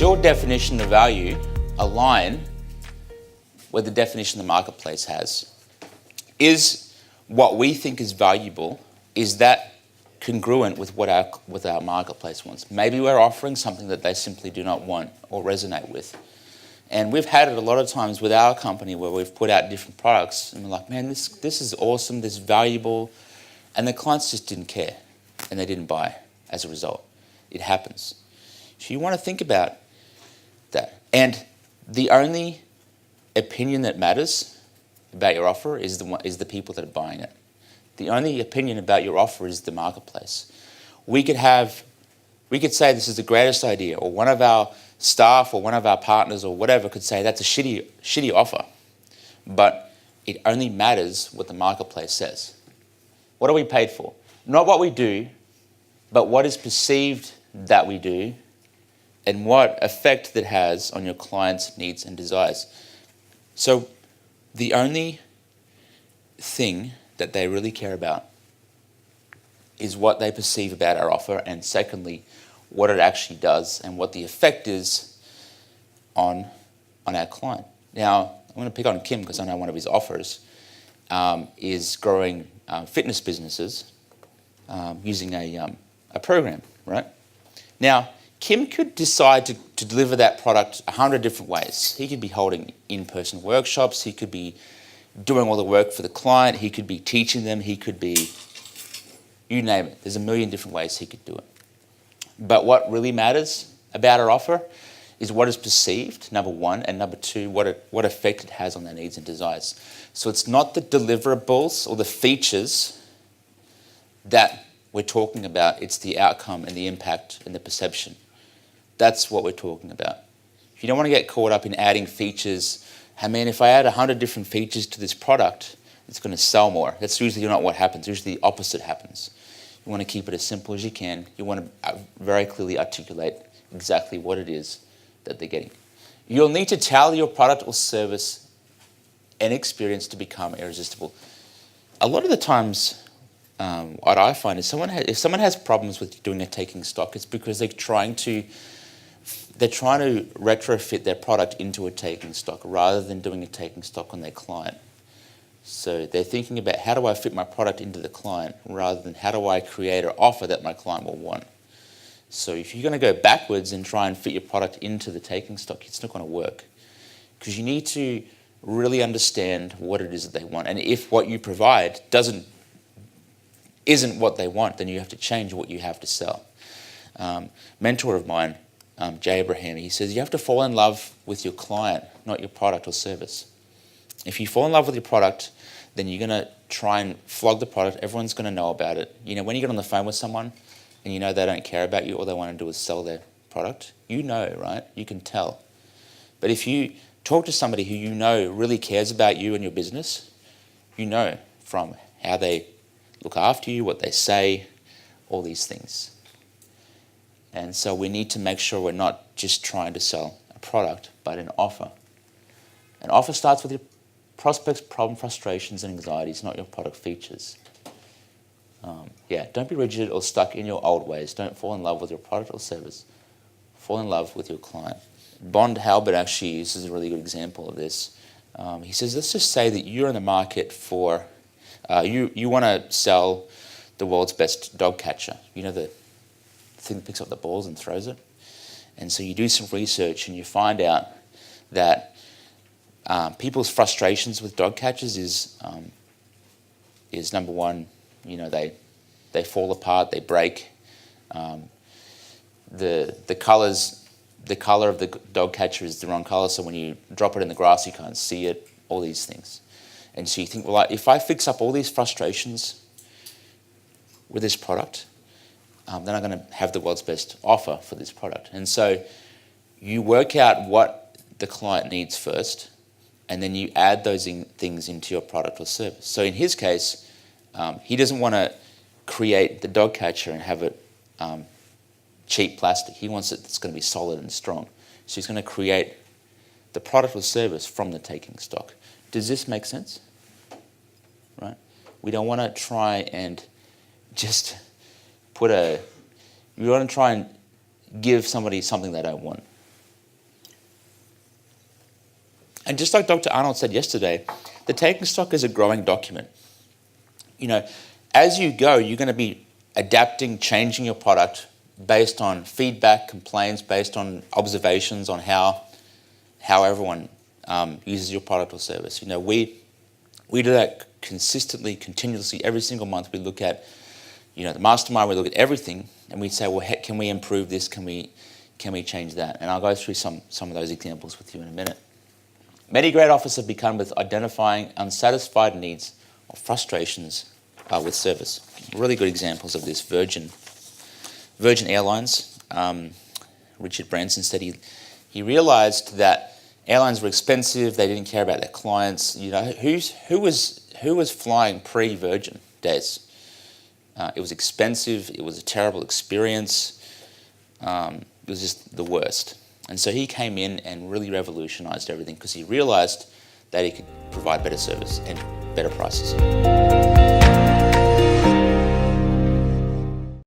Does your definition of value align with the definition the marketplace has? Is what we think is valuable, is that congruent with what our marketplace wants? Maybe we're offering something that they simply do not want or resonate with. And we've had it a lot of times with our company where we've put out different products and we're like, man, this is awesome, this is valuable, and the clients just didn't care and they didn't buy as a result. It happens. So you want to think about that. And the only opinion that matters about your offer is the people that are buying it. The only opinion about your offer is the marketplace. We could say this is the greatest idea, or one of our staff or one of our partners or whatever could say that's a shitty offer. But it only matters what the marketplace says. What are we paid for? Not what we do, but what is perceived that we do and what effect that has on your clients' needs and desires. So the only thing that they really care about is what they perceive about our offer, and secondly, what it actually does and what the effect is on our client. Now, I'm going to pick on Kim because I know one of his offers is growing fitness businesses using a program, right? Now, Kim could decide to deliver that product 100 different ways. He could be holding in-person workshops, he could be doing all the work for the client, he could be teaching them, he could be, you name it. There's a million different ways he could do it. But what really matters about our offer is what is perceived, number one, and number two, what effect it has on their needs and desires. So it's not the deliverables or the features that we're talking about, it's the outcome and the impact and the perception. That's what we're talking about. If you don't want to get caught up in adding features, I mean, if I add 100 different features to this product, it's going to sell more. That's usually not what happens. Usually the opposite happens. You want to keep it as simple as you can. You want to very clearly articulate exactly what it is that they're getting. You'll need to tailor your product or service and experience to become irresistible. A lot of the times, what I find is if someone has problems with doing a taking stock, it's because they're trying to retrofit their product into a taking stock rather than doing a taking stock on their client. So they're thinking about how do I fit my product into the client rather than how do I create an offer that my client will want. So if you're going to go backwards and try and fit your product into the taking stock, it's not going to work, because you need to really understand what it is that they want. And if what you provide isn't what they want, then you have to change what you have to sell. Mentor of mine, Jay Abraham, he says you have to fall in love with your client, not your product or service. If you fall in love with your product, then you're going to try and flog the product. Everyone's going to know about it. You know, when you get on the phone with someone and you know they don't care about you, all they want to do is sell their product, you know, right? You can tell. But if you talk to somebody who you know really cares about you and your business, you know from how they look after you, what they say, all these things. And so we need to make sure we're not just trying to sell a product, but an offer. An offer starts with your prospect's problem, frustrations, and anxieties, not your product features. Don't be rigid or stuck in your old ways. Don't fall in love with your product or service. Fall in love with your client. Bond Halbert actually uses a really good example of this. He says, let's just say that you're in the market for, you want to sell the world's best dog catcher. You know, the thing that picks up the balls and throws it? And so you do some research and you find out that people's frustrations with dog catchers is number one, you know, they fall apart, they break. The color of the dog catcher is the wrong color, so when you drop it in the grass, you can't see it. All these things, and so you think, well, if I fix up all these frustrations with this product, then I'm going to have the world's best offer for this product. And so you work out what the client needs first, and then you add those things into your product or service. So in his case, he doesn't want to create the dog catcher and have it cheap plastic. He wants it that's going to be solid and strong. So he's going to create the product or service from the taking stock. Does this make sense? Right? We don't want to try and just we want to try and give somebody something they don't want. And just like Dr. Arnold said yesterday, the taking stock is a growing document. You know, as you go, you're going to be adapting, changing your product based on feedback, complaints, based on observations on how everyone uses your product or service. You know, we do that consistently, continuously. Every single month we look at, you know, the Mastermind, we look at everything, and we say, well, heck, can we improve this? Can we change that? And I'll go through some of those examples with you in a minute. Many great offers have begun with identifying unsatisfied needs or frustrations with service. Really good examples of this. Virgin Airlines. Richard Branson said he realized that airlines were expensive. They didn't care about their clients. You know, who was flying pre-Virgin days? It was expensive. It was a terrible experience. It was just the worst. And so he came in and really revolutionized everything because he realized that he could provide better service and better prices.